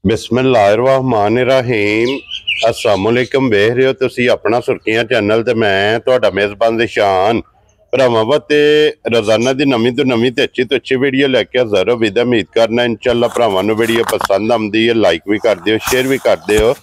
बिस्मिल्लाहिर्रहमानिर्रहीम अस्सलामुअलैकुम वेख रहे हो तुसी अपना सुर्खियां चैनल ते मैं तुहाडा मेज़बान दिशान भरावां ते रोजाना दी नवीं तो नवीं ते अच्छी वीडियो लैके हाज़र हो। विद उम्मीद करना इंशाअल्लाह भरावां नूं वीडियो पसंद आउंदी है, लाइक भी कर दिओ, शेयर भी कर दिओ।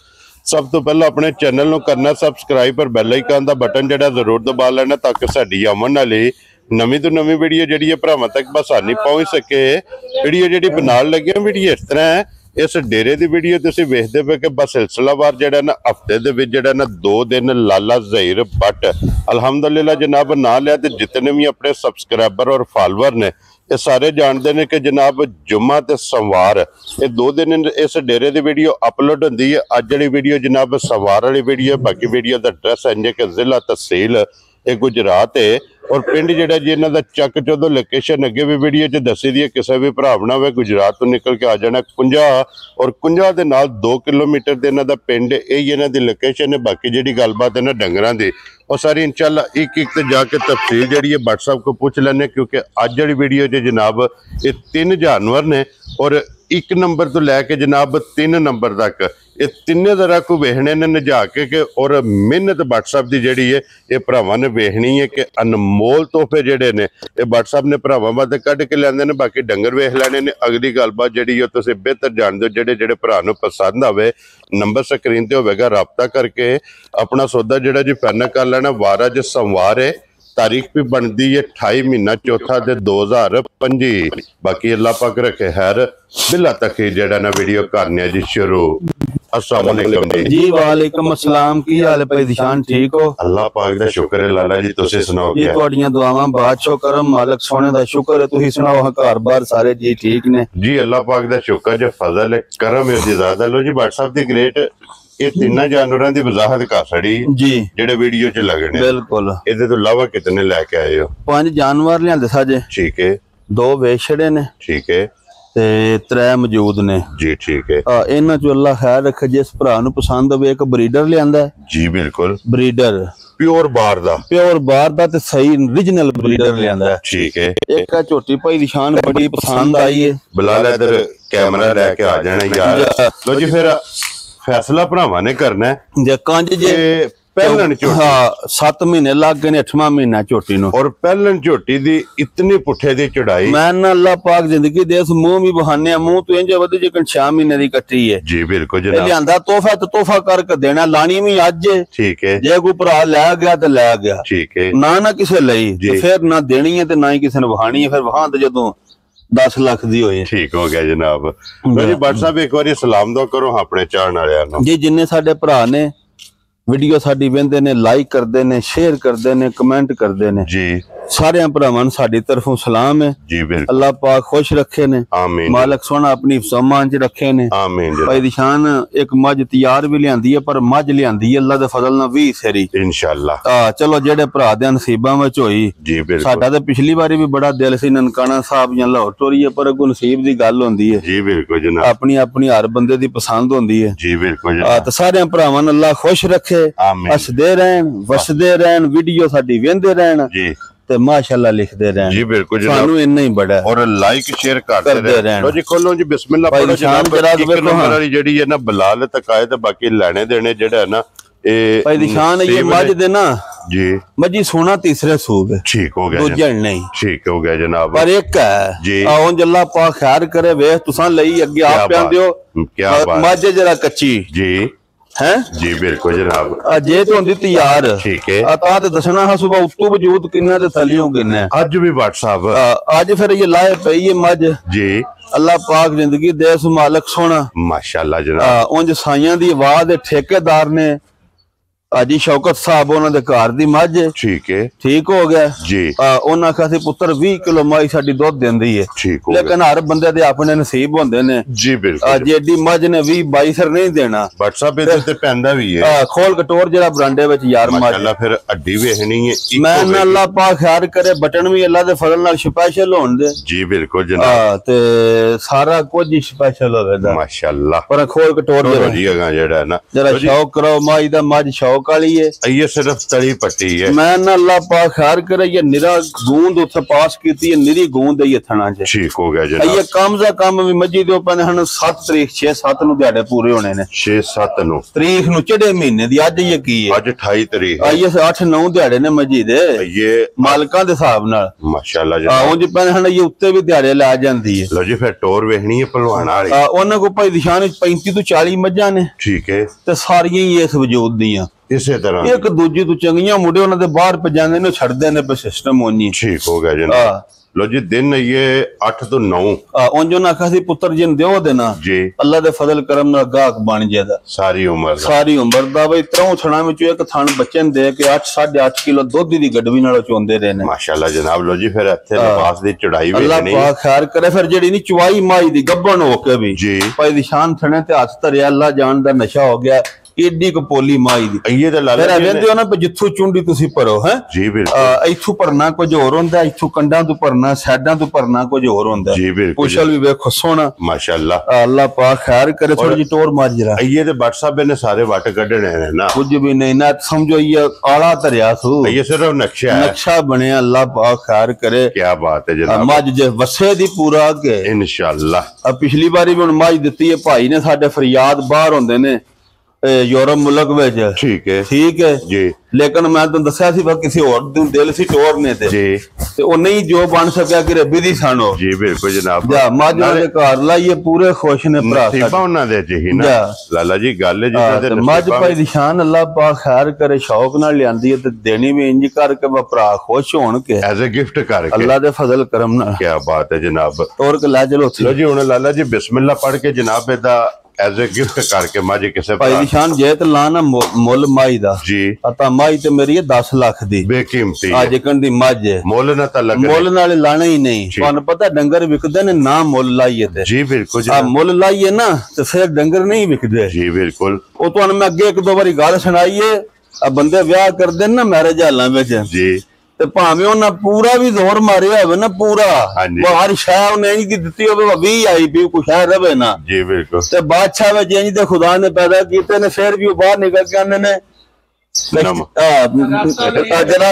सब तो पहले अपने चैनल नूं करना सबसक्राइब और बैल आइकन दा बटन जिहड़ा जरूर दबा लेना ताकि साडी आउण वाली नवीं तो नवीं वीडियो जिहड़ी है भरावां तक आसानी पहुंच सके। वीडियो जिहड़ी बनाउण लगे वीडियो इस तरह है, इस डेरे की वीडियो तुसीं वेखदे पे कि बस सिलसिलावार जिहड़ा ना हफ्ते दे विच जिहड़ा ना 2 दिन लाला ज़हीर भट्ट अलहमदुलिल्लाह जनाब ना लिया ते जितने भी अपने सबसक्राइबर और फॉलोअर ने ये सारे जानते हैं कि जनाब जुम्मा ते सोमवार ये 2 दिन इस डेरे की वीडियो अपलोड होंदी है। अज वाली वीडियो जनाब सोमवार वाली वीडियो, बाकी वीडियो का एड्रैस इंज कि जिला तहसील ये गुजरात है और पिंड जिहड़ा जी इन्हां दा चक चौधो लोकेशन अगे भी वीडियो च दसी दी है। किसी भी भरा बना हुए गुजरात तो निकल के आ जाना कुंजा और कुंजा दे नाल 2 किलोमीटर दे इन्हां दा पिंड यही इन्हां दी लोकेशन है। बाकी जिहड़ी गलबात है ना डंगरां दी और सारी इंशाल्लाह एक एक ते जाके तफसील जिहड़ी है व्हाट्सएप को पूछ लैने, क्योंकि अज वाली वीडियो च जनाब ये 3 जानवर ने और 1 नंबर तो लैके जनाब 3 नंबर तक ये तिन्ने जरा को वेखने ने नजा के और मेहनत व्हाट्सएप की जिहड़ी है ये भरावां ने वेखनी है कि अनमोल तोहफे जिहड़े ने ये व्हाट्सएप ने भरावां वास्ते कढ के लिआंदे ने। बाकी डंगर वेख लैणे ने। अगली गलबात जिहड़ी है तुसीं बेहतर जानदे हो, जिहड़े जिहड़े भरा नूं पसंद आवे नंबर स्क्रीन ते होवेगा, राबता करके अपना सौदा जिहड़ा जी फाइनल कर लेना। वार अज सोमवार है, तारीख भी बनती है 28 महीना चौथा ते 2025। बाकी अल्लाह पाक रखे खैर बिला तक जेड़ा ना वीडियो करने जी शुरू। अस्सलाम वालेकुम जी। वालेकुम अस्सलाम। की हाल है भाई दिशान, ठीक हो? अल्लाह पाक दा शुक्र है लाला जी, तुसी सुनाओ जी? तुहाडियां दुआवां बादशाह करम मालक सोने दा शुक्र है। तुसी सुनाओ घर बार सारे जी ठीक ने? जी अल्लाह पाक दा शुक्र जो फजल है करम है ज्यादा। लो जी व्हाट्सएप दी ग्रेट ये 3 जानवरों की वजाहत कर छड़ी जी जेडे वीडियो च लगने। बिल्कुल। इहदे तो इलावा कितने लेके आए हो? 5 जानवर लिआंदे साजे। ठीक है। 2 वेछड़े ने। ठीक है। ते 3 मौजूद ने जी। ठीक है। इन्हां चों अल्लाह खैर रखे, जिस भरा नूं पसंद होवे एक ब्रीडर लिआंदा है। जी बिल्कुल। ब्रीडर प्योर बार दा ते सही ओरिजिनल ब्रीडर लिआंदा है। ठीक है। एक है झोटी भाई दी शान बड़ी पसंद आई है। बिलाल इधर कैमरा लेके आ जाना यार। लो जी फिर फैसला भरावां ने करना है। जे कंज जे पहलन झोटी, हाँ 7 महीने लग गए ने, 8वां महीना झोटी नूं। और पहलन झोटी दी इतनी पुठे दी चढ़ाई मैं ना अल्लाह पाक जिंदगी दे इस मुंह भी बहाने मुंह तो इंज वधी जे 6 महीने दी कट्टी है। जी बिल्कुल जनाब। लियांदा तोहफा तो तोहफा करके देना, लानी भी अज है। ठीक है। जे कोई भरा लै गया तो लै गया। ठीक है। ना किसे लई तो फिर ना देनी है ते ना ही किसी ने वहानी है। फिर वहां तो जदों 10 लाख दी होए। ठीक हो गया जनाब। जी व्हाट्सएप एक बार सलाम दो करो अपने चाहण वालियां नूं जी। जिन्ने साडे भरा ने वीडियो साडी वेंदे ने, लाइक करदे ने, शेयर करदे ने, कमेंट करदे ने जी, सारे भरावां नूं साडी तरफों सलाम है जी। बिल्कुल। अल्लाह पाक खुश रखे ने, आमीन। मालक सोना अपनी सम्मान च रखे ने, आमीन। भाई दी शान एक मझ तैयार भी लियांदी है, पर मझ लियांदी है अल्लाह दे फजल नाल 20 सेरी इंशाअल्लाह। चलो जेडे भरा दे नसीबां विच होई जी। बिल्कुल। साडा ते पिछली बारी भी बड़ा दिल सी ननकाना साहब जां लाहौर टोरीए, पर अगों नसीब दी गल होंदी है जी। बिल्कुल जनाब। अपनी अपनी हर बंदे दी पसंद होंदी है जी। बिल्कुल। ते सारे भरावां नूं अल्लाह खुश रखे, हसदे रहन, वसदे रहन, वीडियो साडी वेंदे रहन जी ते माशाअल्लाह लिखदे रहन जी। बिल्कुल जनाब। सानू इन्ना ही बड़ा और लाइक शेयर करते रहन। लो जी खोलो जी बिस्मिल्लाह पढ़ो जनाब। एक नंबर वाली जेडी है ना बिलाल तक आए ते बाकी लेने देने जेड़ा है ना ए भाई निशान ये मझ दे ना जी। मझी सोना तीसरे सूब है। ठीक हो गया। दूजा नहीं। ठीक हो गया जनाब। पर एक है जी। आओ अल्लाह पाक खैर करे। वेख तुसां लई अगे आप प्यांदे हो क्या बात। मझ जरा कच्ची जी है जी। बिल्कुल जनाब। जे तो होंदी तैयार ठीक है ता ते दसना हा सुबह उत्तों वजूद किन्ना ते थलियों किन्ना अज भी व्हाट्सएप अज फिर ये लाए पई है मझ जी। अल्लाह पाक जिंदगी दे सु मालक सोना माशाअल्लाह जनाब। उंज साइयां दी आवाज ठेकेदार ने अजी शौकत साहब उन्हां दे घर दी मझ ठीक है। ठीक हो गया जी। उन्हां आखिया सी पुत्र 20 किलो माई साडी दुध देंदी है। ठीक हो। लेकिन हर बंदे दे अपने नसीब होंदे ने जी। बिल्कुल। जेडी मझ ने 20-22 सर नहीं देना। व्हाट्सएप ते पैंदा भी है। खोल कटोर जरा बरांडे विच यार माशाअल्लाह फिर हड्डी वेखनी है। मैं ना अल्लाह पाक खैर करे बटन भी अल्लाह दे फजल नाल स्पेशल होण दे जी। बिल्कुल जनाब। ते सारा कुछ ही स्पेशल होवेगा माशाअल्लाह। पर खोल कटोर जरा जेड़ा है ना जरा शौक करो माई दा मझ शौक शौक वाली है, ये सिर्फ तली पट्टी है। मैं ना अल्लाह पाक खैर करे, ये निरा गूंद उत्थे पास की, निरी गूंद है ये थना च। ठीक हो गया जनाब। ये कम से कम भी मजी दे पैने हन 7 तरीक 6-7 नु दिहाड़े पूरे होने ने। 6-7 नु तरीक नु चढ़े महीने दी अज ये की है, अज 28 तरीक ये 8-9 दिहाड़े ने मजी दे ये मालकां दे हिसाब नाल माशाल्लाह जनाब। उंज पैने हन ये उत्ते भी दिहाड़े ला जांदी है। लो जी फिर टोर वेखनी है पहलवान वाली। उन्हां को भाई दिशान 35 तो 40 मज्जां ने। ठीक है, ते सारियां ही इस वजूद दियां इसे तरह एक दूजी तो चंगियां मुंडे उन्हां दे बाहर भजांदे ने, छड़दे ने पे सिस्टम होनी। ठीक हो गया जनाब। लो जी दिन ये 8 तो 9 उंज उन्हां आखा सी पुत्र जिन दिओ देना जी, अल्लाह दे फजल करम नाल गाहक बन जादा सारी उम्र दा बई। त्रौ थणा विच एक थण बच्चे ने दे के 8-8.5 किलो दुध दी गडवी नाल चोंदे रहे ने माशाल्लाह जनाब। लो जी फिर इत्थे लिबास दी चढ़ाई वे नहीं, अल्लाह पाक खैर करे। फिर जेड़ी नी चवाई माई दी गब्बन हो के भी जी भाई दी शान थणे ते हत्थ धरिया, अल्लाह जान दा नशा हो गया। एडी को पोली माई दी ये ते लाला जी वेंदे हो ना पे जिथों चुंडी तुसी भरो है जी बिल्कुल। इथों भरना कुछ होर हुंदा, इथों कंडां तो भरना, साइडां तो भरना कुछ होर हुंदा जी बिल्कुल। कुशल भी वेखो सोना माशाल्लाह, अल्लाह पाक खैर करे। थोड़ी जी टोर मार जरा ये ते बट साहब ने सारे वट कढने ने ना, कुछ भी नहीं ना समझो ये आला धरिया सु, ये सिर्फ नक्शा है, नक्शा बने। अल्लाह पाक खैर करे। क्या बात है जनाब। मज जे वसे दी पूरा के इंशाअल्लाह। अब पिछली बारी भी हुन मज दित्ती है भाई ने साडे फरियाद बाहर हुंदे ने यूरोप मुल्क में। ठीक है जी। लेकिन मैं तुम दसिया सी किसी और दिल सी टोर ने ते जी, ते ओ नहीं जो बन सकिया कि रबी दी सानो जी बिल्कुल जनाब। जा मज वाले घर लाइए पूरे खुश ने भरा नसीबा उन्हां दे च ही ना लाला जी गल है जिन्हां दे मज भाई दी शान अल्लाह पाक खैर करे। शौक नाल लियांदी है ते देनी भी इंज करके भरा खुश होण के एज ए गिफ्ट करके अल्लाह दे फजल करम नाल। क्या बात है जनाब। और के ला चलो लो जी हुन लाला जी बिस्मिल्लाह पढ़ के जनाब दा एज ए गिफ्ट करके माजी किसे भाई निशान जेत लाना मुल माई दा जी। अता माई ते मेरी 10 लाख दी बेकीमती आज कन दी मज है, मुल ना ता लग मुल नाल लाना ही नहीं। तुहानू पता डंगर विकदे ने ना मुल लाइए ते जी बिल्कुल जी। मुल लाइए ना ते फिर डंगर नहीं विकदे जी बिल्कुल। ओ तुहानू मैं अगे एक दो बारी गल सुनाईए, आ बंदे ब्याह करदे ना मैरिज हालां विच जी, ते भावें उन्हें पूरा भी जोर मारिया होवे ना पूरा हर शह उन्हें इंज दी दित्ती होवे 20 आई भी कुछ है रवे ना जी बिल्कुल। ते बादशाह विच इंज दे खुदा ने पैदा कीते ने, फिर भी वो बाहर निकल के आंदे ने जरा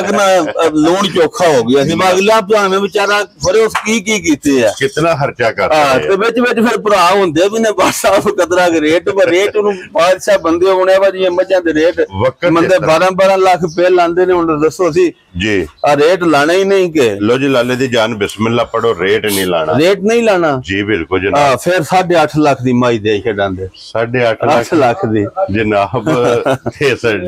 लून चोखा हो गया सी। अगला भावें बेचारा फिर की कीते है कितना खर्चा करता है ते विच विच फिर भरा हुंदे भी ने बादशाह कदरा के रेट बादशाह बंदे होने वा जी मझां दे रेट बंदे 12-12 लाख पे लांदे ने। हुण दसो सी जी आ रेट लाना ही नहीं के। लो जी लाले दी जान बिस्मिल्लाह पढ़ो, रेट नहीं लाना, रेट नहीं लाना जी बिल्कुल जनाब। फिर 8.5 लाख दी माई दे छडांदे 8.5 लाख दी जनाब।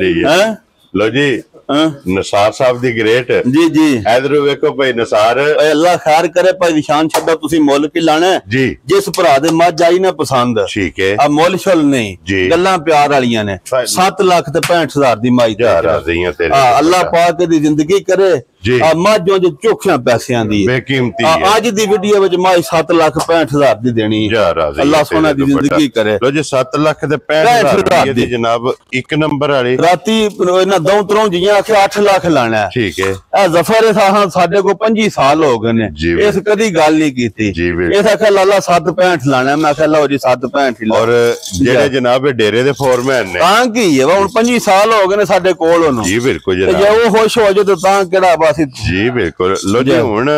डी है लो जी नसार साहब दी ग्रेट जी जी। इधर वेखो भाई नसार अल्लाह खैर करे भाई निशान छड्डा तुसी मुल की लाना जी। जिस भरा दे मज आई ना पसंद ठीक है, अब मुल छल नहीं जी, गल्लां प्यार वालियां ने। 7 लाख ते 65,000 दी माई ते अल्लाह पाक दी जिंदगी करे जी। मज जो चोखियां पैसियां दी बेकीमती आज दी वीडियो विच माई 7,65,000 दी देनी अल्लाह सोना दी जिंदगी करे। लो जी 7 लाख ते 65,000 दी जनाब एक नंबर वाली राती इना दो त्रों जियां आखे 8 लाख लाना है ठीक है। ए जफर साडे को 25 साल हो गए ने, इस कदी गल नहीं कीती जी। इस आखे लाला 7.65 लाना, मैं आखे लो जी 7.65 और जेड़े जनाब डेरे दे फोरमैन ने तां की है हुन 25 साल हो गए ने साडे कोल हुन जी बिल्कुल जनाब। जे वो खुश हो जाए तो तां केड़ा जी बिल्कुल। लो जी हुन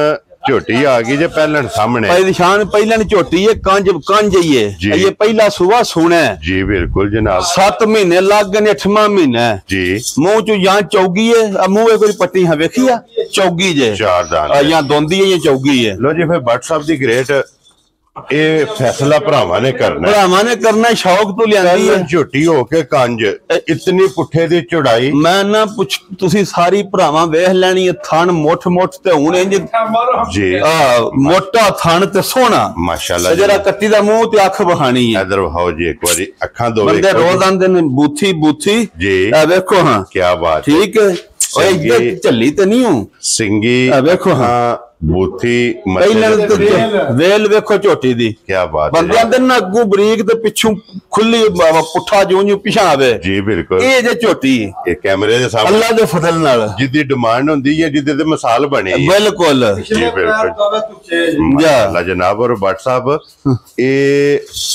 झोटी आ गई जे पहलन सामने भाई निशान पहलन झोटी है कंज ही है ये पहला सुबह सुने जी बिल्कुल जनाब। 7 महीने लग गए 8वां महीना जी। मुंह चो या चौगी है मुंह कोई पट्टी है वेखी है चौगी जे 4 दाने या दोंदी है या चौगी है। लो जी फिर व्हाट्सएप दी ग्रेट ये फैसला भरावां ने करना शौक तो लियांदी है झोटी हो के कंज इतनी पुठे दी चौड़ाई मैं ना पुछ तुसी सारी भरावां वेख लेनी है। थन मुठ ते हुण इंज जी मोटा थन ते सोहना माशाल्लाह। जरा कट्टी दा मुंह ते अख बहानी है इधर वहाओ जी एक बारी अखां दो बंदे रोज आंदे ने बूथी जी आ देखो हां क्या बात ठीक है। ओए इधर चली ते नहीं हूं सिंगी आ देखो हां बूथी वेल वेखो झोटी दी क्या बात बंदे आंदे ना अगू बरीक ते पिछू खुली पुठा जो पिछा आवे जी बिल्कुल। ये जे झोटी ये कैमरे दे सामने अल्लाह दे फजल नाल जिदी डिमांड हुंदी है जिदे ते मिसाल बने बिल्कुल जी बिल्कुल अल्लाह जनाब। और व्हाट्सएप ये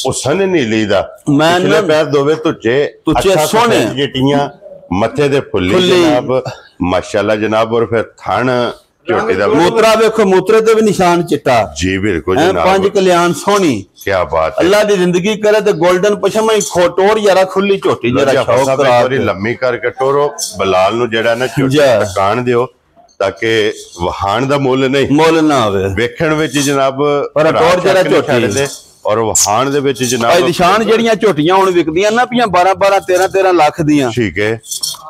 हुसन नीली दा मैं पैर दोवे तुचे सोने जेटियां ਮੱਥੇ ਦੇ ਫੁੱਲੀ ਜਨਾਬ ਮਾਸ਼ਾਅੱਲਾ ਜਨਾਬ। ਔਰ ਫਿਰ ਥਣ ਝੋਟੀ ਦਾ ਮੂਤਰਾ ਵੇਖੋ, ਮੂਤਰੇ ਤੇ ਵੀ ਨਿਸ਼ਾਨ ਚਿੱਟਾ ਜੀ ਬਿਲकुल जनाब। पंज कल्याण सोनी, क्या बात है। अल्लाह दी जिंदगी करे तो गोल्डन पशम ही खोटोर यारा खुली झोटी जरा शौक करा के लम्मी करके टोरो बलाल नु जेड़ा ना झोटी टकान दियो ताकि वहान दा मुੱਲ नहीं ਮੁੱਲ ਨਾ ਹੋਵੇ ਵੇਖਣ ਵਿੱਚ ਜਨਾਬ। ਪਰ ਟੋਰ ਜਿਹੜਾ ਝੋਟੀ ਔਰ ਵਹਾਨ ਦੇ ਵਿੱਚ ਜਨਾਬ ਭਾਈ ਨਿਸ਼ਾਨ ਜਿਹੜੀਆਂ ਝੋਟੀਆਂ ਹੁਣ ਵਿਕਦੀਆਂ ਨਾ ਪਈਆਂ 12 13 ਲੱਖ ਦੀਆਂ। ਠੀਕ ਹੈ।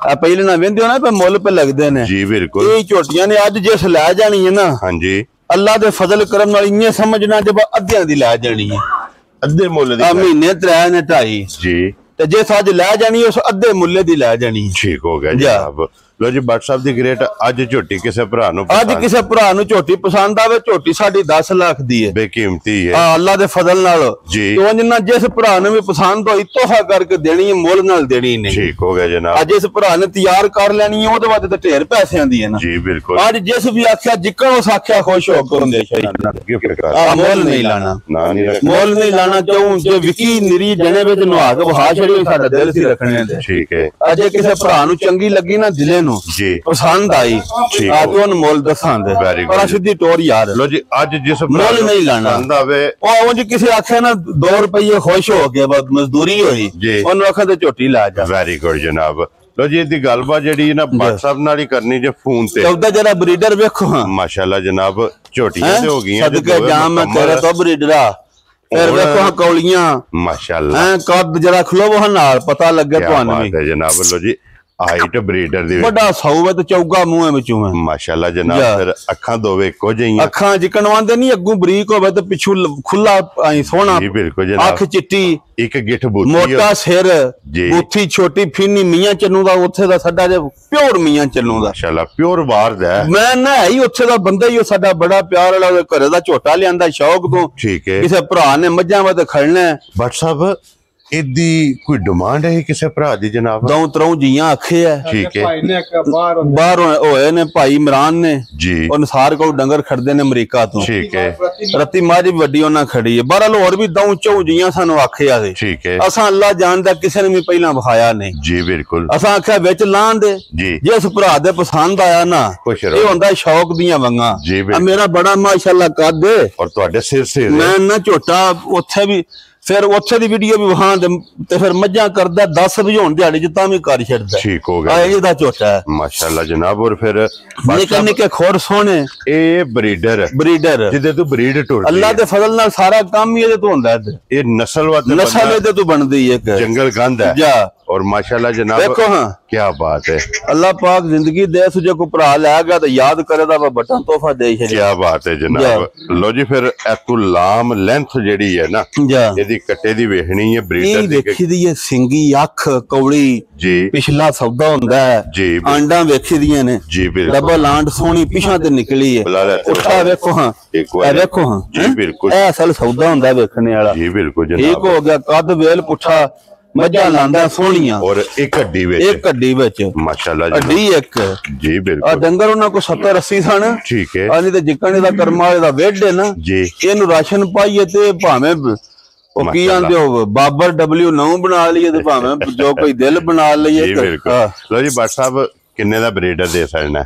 ਆ ਪਹਿਲੇ ਨਾ ਵੇਂਦੇ ਹੋ ਨਾ ਪੇ ਮੁੱਲ ਪੇ ਲੱਗਦੇ ਨੇ ਜੀ ਬਿਲकुल। ਇਹ ਝੋਟੀਆਂ ਨੇ ਅੱਜ ਜਿਸ ਲੈ ਜਾਣੀ ਹੈ ਨਾ, ਹਾਂਜੀ ਅੱਲਾ ਦੇ ਫਜ਼ਲ ਕਰਮ ਨਾਲ ਇੰਨੇ ਸਮਝਣਾ ਜਬ ਅੱਧਿਆਂ ਦੀ ਲੈ ਜਾਣੀ ਹੈ, ਅੱਧੇ ਮੁੱਲ ਦੀ। ਆ ਮਹੀਨੇ 3 ਨੇ 2.5 ਜੀ, ਤੇ ਜੇ ਅੱਜ ਲੈ ਜਾਣੀ ਉਸ ਅੱਧੇ ਮੁੱਲੇ ਦੀ ਲੈ ਜਾਣੀ। ਠੀਕ ਹੋ ਗਿਆ ਜਨਾਬ। ਲੋ ਜੀ ਬੱਟ ਸਾਹਿਬ ਦੀ ਗ੍ਰੇਟ ਅੱਜ ਝੋਟੀ ਕਿਸੇ ਭਰਾ ਨੂੰ ਝੋਟੀ ਪਸੰਦ ਆਵੇ, ਝੋਟੀ ਸਾਡੀ 10 ਲੱਖ ਦੀ ਹੈ, ਬੇਕੀਮਤੀ ਹੈ ਅੱਲਾ ਦੇ ਫਜ਼ਲ ਨਾਲ ਜੀ। ਜਿੰਨਾ ਜਿਸ ਭਰਾ ਨੂੰ ਵੀ ਪਸੰਦ ਹੋਈ ਤੋਹਫਾ ਕਰਕੇ ਦੇਣੀ ਹੈ, ਮੁੱਲ ਨਾਲ ਦੇਣੀ ਨਹੀਂ। ਠੀਕ ਹੋ ਗਿਆ ਜਨਾਬ। ਅੱਜ ਇਸ ਭਰਾ ਨੇ ਤਿਆਰ ਕਰ ਲੈਣੀ ਹੈ, ਉਹਦੇ ਬਾਅਦ ਤਾਂ ਢੇਰ ਪੈਸਿਆਂ ਦੀ ਹੈ ਨਾ ਜੀ ਬਿਲकुल। ਅੱਜ ਜਿਸ ਵੀ ਆਖਿਆ ਜਿੱਕਣ ਉਸ ਆਖਿਆ ਖੁਸ਼ ਹੋ ਕੇ ਹੁੰਦੇ ਮੁੱਲ ਨਹੀਂ ਲਾਣਾ, ਮੁੱਲ ਨਹੀਂ ਲਾਣਾ ਕਿਉਂ ਜੇ ਵਿਕੀ ਨਿਰੀ ਜਣੇ ਵਿੱਚ ਨਵਾ ਕੇ ਵਹਾ ਛੜੀ ਸਾਡਾ ਦਿਲ ਸੀ ਰੱਖਣੇ ਦੇ। ਠੀਕ ਹੈ। ਅੱਜ ਕਿਸੇ ਭਰਾ ਨੂੰ ਚੰਗੀ ਲੱਗੀ ਨਾ ਦਿਲੇ ਜੀ ਪਸੰਦ ਆਈ ਆ ਤੇ ਉਹਨੂੰ ਮੁੱਲ ਦੱਸਾਂਗੇ ਪਰ ਸਿੱਧੀ ਟੋਰ ਯਾਰ। ਲੋ ਜੀ ਅੱਜ ਜਿਸ ਮੁੱਲ ਨਹੀਂ ਲਾਣਾ ਪਸੰਦ ਆਵੇ ਉਹ ਉਂਝ ਕਿਸੇ ਆਖਿਆ ਨਾ 2 ਰੁਪਏ ਖੁਸ਼ ਹੋ ਕੇ ਬਸ ਮਜ਼ਦੂਰੀ ਹੋਈ ਉਹਨੂੰ ਆਖਾ ਤੇ ਝੋਟੀ ਲਾ ਜਾ। ਵੈਰੀ ਗੁੱਡ ਜਨਾਬ। ਲੋ ਜੀ ਇਹਦੀ ਗੱਲਬਾਤ ਜਿਹੜੀ ਨਾ WhatsApp ਨਾਲ ਹੀ ਕਰਨੀ ਜੇ ਫੋਨ ਤੇ। ਉਹਦਾ ਜਿਹੜਾ ਬਰੀਡਰ ਵੇਖੋ ਹਾਂ ਮਾਸ਼ਾਅੱਲਾ ਜਨਾਬ ਝੋਟੀਆਂ ਤੇ ਹੋ ਗਈਆਂ ਸਦਕੇ ਜਾਮ ਮੈਂ ਤੇਰੇ ਤੋਂ ਬਰੀਡਰਾ। ਫਿਰ ਵੇਖੋ ਕੌਲੀਆਂ ਮਾਸ਼ਾਅੱਲਾ ਕੱਦ ਜਰਾ ਖਲੋ ਉਹ ਨਾਲ ਪਤਾ ਲੱਗੇ ਤੁਹਾਨੂੰ ਵੀ ਜਨਾਬ। ਲੋ ਜੀ ਹਾਈਟ ਬਰੀਡਰ ਦੀ ਵੱਡਾ ਸੌ ਤੇ ਚੌਗਾ ਮੂੰਹ ਵਿੱਚੋਂ ਹੈ ਮਾਸ਼ਾਅੱਲਾ ਜਨਾਬ। ਫਿਰ ਅੱਖਾਂ ਦੋਵੇਂ ਇੱਕੋ ਜਿਹੀਆਂ, ਅੱਖਾਂ ਜਿਕਣਵਾਂਦੇ ਨਹੀਂ, ਅੱਗੋਂ ਬਰੀਕ ਹੋਵੇ ਤੇ ਪਿੱਛੋਂ ਖੁੱਲਾ ਐ ਸੋਹਣਾ ਜੀ ਬਿਲकुल ਜਨਾਬ। ਅੱਖ ਚਿੱਟੀ, ਇੱਕ ਗਿੱਠ ਬੂਥੀ, ਮੋਟਾ ਸਿਰ, ਬੂਥੀ ਛੋਟੀ ਫੀਨੀ, ਮੀਆਂ ਚੰਨੂ ਦਾ ਉੱਥੇ ਦਾ ਸਾਡਾ ਜੇ ਪਿਓਰ ਮੀਆਂ ਚੰਨੂ ਦਾ ਮਾਸ਼ਾਅੱਲਾ ਪਿਓਰ ਬਾਹਰ ਦਾ। ਮੈਂ ਨਾ ਹੈ ਹੀ ਉੱਥੇ ਦਾ ਬੰਦਾ ਹੀ ਉਹ ਸਾਡਾ ਬੜਾ ਪਿਆਰ ਵਾਲਾ ਘਰੇ ਦਾ ਝੋਟਾ ਲਿਆਂਦਾ ਸ਼ੌਕ ਤੋਂ। ਠੀਕ ਹੈ। ਕਿਸੇ ਭਰਾ ਨੇ ਮੱਝਾਂ ਵਾਸਤੇ ਖੜਨਾ ਬੱਟ ਸਾਹਿਬ ਇਹਦੀ ਕੋਈ ਡਿਮਾਂਡ ਹੈ ਕਿਸੇ ਭਰਾ ਦੀ ਜਨਾਬ? ਦਉ ਤਰੋਂ ਜੀਆਂ ਆਖੇ ਹੈ। ਠੀਕ ਹੈ। ਬਾਹਰ ਹੋਏ ਨੇ ਭਾਈ ਇਮਰਾਨ ਨੇ ਜੀ, ਉਹ ਨਸਾਰ ਕੋਲ ਡੰਗਰ ਖੜਦੇ ਨੇ ਅਮਰੀਕਾ ਤੋਂ। ਠੀਕ ਹੈ। ਰੱਤੀ ਮੱਝ ਵੀ ਵੱਡੀ ਉਹਨਾਂ ਖੜੀ ਹੈ। ਬਹਰਹਾਲ ਹੋਰ ਵੀ ਦਉ ਚੌ ਜੀਆਂ ਸਾਨੂੰ ਆਖਿਆ ਸੀ। ਠੀਕ ਹੈ। ਅਸਾਂ ਅੱਲਾ ਜਾਣਦਾ ਕਿਸੇ ਨੇ ਵੀ ਪਹਿਲਾਂ ਵਿਖਾਇਆ ਨਹੀਂ ਜੀ ਬਿਲकुल। ਅਸਾਂ ਆਖਿਆ ਵਿੱਚ ਲਾਣ ਦੇ ਜੀ, ਜੇ ਉਸ ਭਰਾ ਦੇ ਪਸੰਦ ਆਇਆ ਨਾ ਇਹ ਹੁੰਦਾ ਸ਼ੌਕ ਦੀਆਂ ਵੰਗਾਂ। ਮੇਰਾ ਬੜਾ ਮਾਸ਼ਾਅੱਲਾ ਕੱਦ ਔਰ ਤੁਹਾਡੇ ਸਿਰ ਸੇ ਮੈਂ ਨਾ ਝੋਟਾ ਉੱਥੇ ਵੀ ਫਿਰ ਉੱਥੇ ਦੀ ਵੀਡੀਓ ਵੀ ਵਹਾਂ ਤੇ ਫਿਰ ਮੱਝਾਂ ਕਰਦਾ 10 ਵਜੇ ਹੋਣ ਦਿਹਾੜੀ ਚ ਤਾਂ ਵੀ ਕਰ ਛੱਡਦਾ। ਠੀਕ ਹੋ ਗਿਆ। ਇਹਦਾ ਝੋਟਾ ਹੈ ਮਾਸ਼ਾਅੱਲਾ ਜਨਾਬ। ਔਰ ਫਿਰ ਨਿੱਕੇ ਖੋਰ ਸੋਹਣੇ ਇਹ ਬਰੀਡਰ ਜਿਹਦੇ ਤੋਂ ਬਰੀਡ ਟੁੱਟਦੀ ਅੱਲਾ ਦੇ ਫਜ਼ਲ ਨਾਲ ਸਾਰਾ ਕੰਮ ਹੀ ਇਹਦੇ ਤੋਂ ਹੁੰਦਾ। ਇਹ ਨਸਲ ਇਹਦੇ ਤੋਂ ਬਣਦੀ ਹੈ, ਇੱਕ ਜੰਗਲ ਗੰਧ ਹੈ और माशाल्लाह जनाब देखो हाँ क्या बात है। अल्लाह पाक जिंदगी दे सुझे को भरा लै गया तो याद करे दा बटन तोहफा दे छड़े। क्या बात है जनाब। लो जी फिर एतु लाम लेंथ जेडी है ना ਇਹਦੀ ਕੱਟੇ ਦੀ ਵੇਖਣੀ ਹੈ ਬਰੀਡਰ ਦੀ ਵੇਖੀ ਦੀ ਹੈ ਸਿੰਗੀ ਅੱਖ ਕੌੜੀ ਜੀ ਪਿਛਲਾ ਸੌਦਾ ਹੁੰਦਾ ਹੈ ਜੀ ਆਂਡਾਂ ਵੇਖੀ ਦੀਆਂ ਨੇ ਜੀ ਬਿਲਕੁਲ ਡਬਲ ਆਂਡ ਸੋਹਣੀ ਪਿਛਾਂ ਤੇ ਨਿਕਲੀ ਹੈ ਉੱਠਾ ਵੇਖੋ ਹਾਂ ਇਹ ਵੇਖੋ ਹਾਂ ਜੀ ਬਿਲकुल ਇਹ ਅਸਲ ਸੌਦਾ ਹੁੰਦਾ ਵੇਖਣੇ ਵਾਲਾ ਜੀ ਬਿਲकुल ਜਨਾਬ। ਠੀਕ ਹੋ ਗਿਆ ਕੱਦ ਵੇਲ ਪੁੱਠਾ ਮੱਝਾਂ ਲਾਂਦਾ ਸੋਹਣੀਆਂ ਔਰ ਇੱਕ ਹੱਡੀ ਵਿੱਚ ਮਾਸ਼ਾਅੱਲਾ ਹੱਡੀ ਇੱਕ ਜੀ ਬਿਲकुल। ਆ ਡੰਗਰ ਉਹਨਾਂ ਕੋ 70 80 ਸਨ। ਠੀਕ ਹੈ। ਨਹੀਂ ਤੇ ਜਿੱਕਣ ਦਾ ਕਰਮਾ ਵਾਲੇ ਦਾ ਵੇਢ ਹੈ ਨਾ ਜੀ ਇਹਨੂੰ ਰਾਸ਼ਨ ਪਾਈਏ ਤੇ ਭਾਵੇਂ ਉਹ ਕੀ ਆਂਦੇ ਹੋ ਬਾਬਰ W9 ਬਣਾ ਲਈਏ ਤੇ ਭਾਵੇਂ ਜੋ ਕੋਈ ਦਿਲ ਬਣਾ ਲਈਏ। ਲੋ ਜੀ ਬੱਟ ਸਾਹਿਬ ਕਿੰਨੇ ਦਾ ਬਰੀਡਰ ਦੇ ਸਕਣਾ?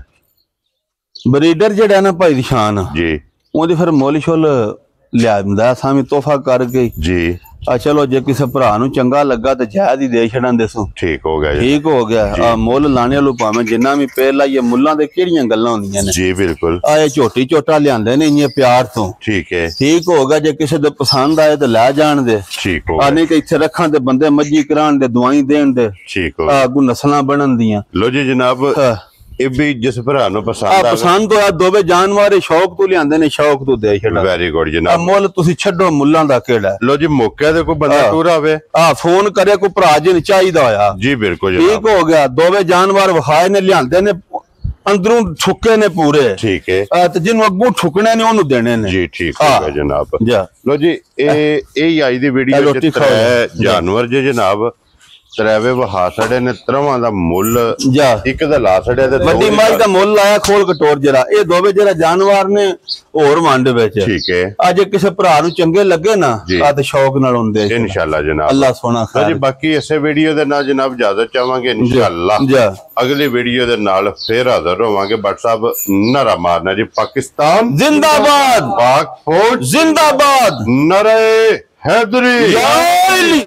ਬਰੀਡਰ ਜਿਹੜਾ ਨਾ ਭਾਈ ਨਿਸ਼ਾਨ ਜੀ ਉਹਦੇ ਫਿਰ ਮੁੱਲ ਸ਼ੁੱਲ ਲਿਆਂਦਾ ਸਾਵੇਂ ਤੋਹਫਾ ਕਰਕੇ ਜੀ। ਆ ਚਲੋ ਜੇ ਕਿਸੇ ਭਰਾ ਨੂੰ ਚੰਗਾ ਲੱਗਾ ਤੇ ਜਾਇਜ਼ ਹੀ ਦੇ ਛੜਾਂ ਦੇਸੋ। ਠੀਕ ਹੋ ਗਿਆ ਠੀਕ ਹੋ ਗਿਆ। ਆ ਮੁੱਲ ਲਾਣੇ ਵਾਲੂ ਭਾਵੇਂ ਜਿੰਨਾ ਵੀ ਪੇਰ ਲਾਈਏ ਮੁੱਲਾਂ ਦੇ ਕਿਹੜੀਆਂ ਗੱਲਾਂ ਹੁੰਦੀਆਂ ਨੇ ਜੀ ਬਿਲकुल। ਆ ਇਹ ਝੋਟੀ ਝੋਟਾ ਲਿਆਂਦੇ ਨੇ ਇੰਨੇ ਪਿਆਰ ਤੋਂ। ਠੀਕ ਹੈ। ਠੀਕ ਹੋ ਗਿਆ। ਜੇ ਕਿਸੇ ਦੇ ਪਸੰਦ ਆਏ ਤੇ ਲੈ ਜਾਣ ਦੇ। ਠੀਕ ਹੋ ਗਿਆ। ਨਹੀਂ ਤੇ ਇੱਥੇ ਰੱਖਾਂ ਤੇ ਬੰਦੇ ਮੱਝੀ ਕਰਾਉਣ ਦੇ ਦਵਾਈ ਦੇਣ ਦੇ। ਠੀਕ ਹੋ ਗਿਆ। ਅੱਗੂ ਨਸਲਾਂ ਬਣਨ ਦੀਆਂ। ਲੋ ਜੀ ਜਨਾਬ ਇਹ ਵੀ ਜਿਸ ਭਰਾ ਨੂੰ ਪਸੰਦ ਹੋਇਆ ਦੋਵੇਂ ਜਾਨਵਰ ਸ਼ੌਕ ਤੋਂ ਲਿਆਂਦੇ ਨੇ ਸ਼ੌਕ ਤੋਂ ਦੇ ਛੱਡਾ। ਵੈਰੀ ਗੁੱਡ ਜਨਾਬ। ਮੁੱਲ ਤੁਸੀਂ ਛੱਡੋ ਮੁੱਲਾਂ ਦਾ ਕਿਹੜਾ। ਲੋ ਜੀ ਮੌਕੇ ਤੇ ਕੋਈ ਬੰਦਾ ਟੂਰ ਆਵੇ ਆ ਫੋਨ ਕਰੇ ਕੋਈ ਭਰਾ ਜੀ ਨੂੰ ਚਾਹੀਦਾ ਹੋਇਆ ਜੀ ਬਿਲकुल ਜਨਾਬ। ਠੀਕ ਹੋ ਗਿਆ। ਦੋਵੇਂ ਜਾਨਵਰ ਵਿਖਾਏ ਨੇ ਲਿਆਂਦੇ ਨੇ ਅੰਦਰੋਂ ਠੁੱਕੇ ਨੇ ਪੂਰੇ। ਠੀਕ ਹੈ। ਤੇ ਜਿਹਨੂੰ ਅੱਗੋਂ ਠੁਕਣੇ ਨੇ ਉਹਨੂੰ ਦੇਣੇ ਨੇ ਜੀ। ਠੀਕ ਹੋ ਗਿਆ ਜਨਾਬ। ਲੋ ਜੀ ਇਹ ਆਈ ਦੀ ਵੀਡੀਓ ਜਿੱਥੇ ਜਾਨਵਰ ਜੇ ਜਨਾਬ ਤਰੇਵੇ ਵਹਾ ਛੜੇ ਨੇ ਤਰਵਾਂ ਦਾ ਮੁੱਲ ਜਾ ਇੱਕ ਦਾ ਲਾ ਛੜਿਆ ਤੇ ਵੱਡੀ ਮੱਝ ਦਾ ਮੁੱਲ ਆਇਆ ਖੋਲ ਕਟੋਰ ਜਰਾ ਇਹ ਦੋਵੇਂ ਜਰਾ ਜਾਨਵਰ ਨੇ ਹੋਰ ਵੰਡ ਵਿੱਚ ਠੀਕ ਹੈ ਅੱਜ ਕਿਸੇ ਭਰਾ ਨੂੰ ਚੰਗੇ ਲੱਗੇ ਨਾ ਆ ਤੇ ਸ਼ੌਕ ਨਾਲ ਹੁੰਦੇ ਇਨਸ਼ਾਅੱਲਾ ਜਨਾਬ ਅੱਲਾ ਸੋਹਣਾ ਖੈਰ ਜੀ ਬਾਕੀ ਇਸੇ ਵੀਡੀਓ ਦੇ ਨਾਲ ਜਨਾਬ ਇਜਾਜ਼ਤ ਚਾਹਾਂਗੇ ਇਨਸ਼ਾਅੱਲਾ ਅਗਲੀ ਵੀਡੀਓ ਦੇ ਨਾਲ ਫੇਰ ਹਾਜ਼ਰ ਹੋਵਾਂਗੇ ਬਟ ਸਾਹਿਬ ਨਾਰਾ ਮਾਰਨਾ ਜੀ ਪਾਕਿਸਤਾਨ जिंदाबाद पाक फौज जिंदाबाद नरे हैदरी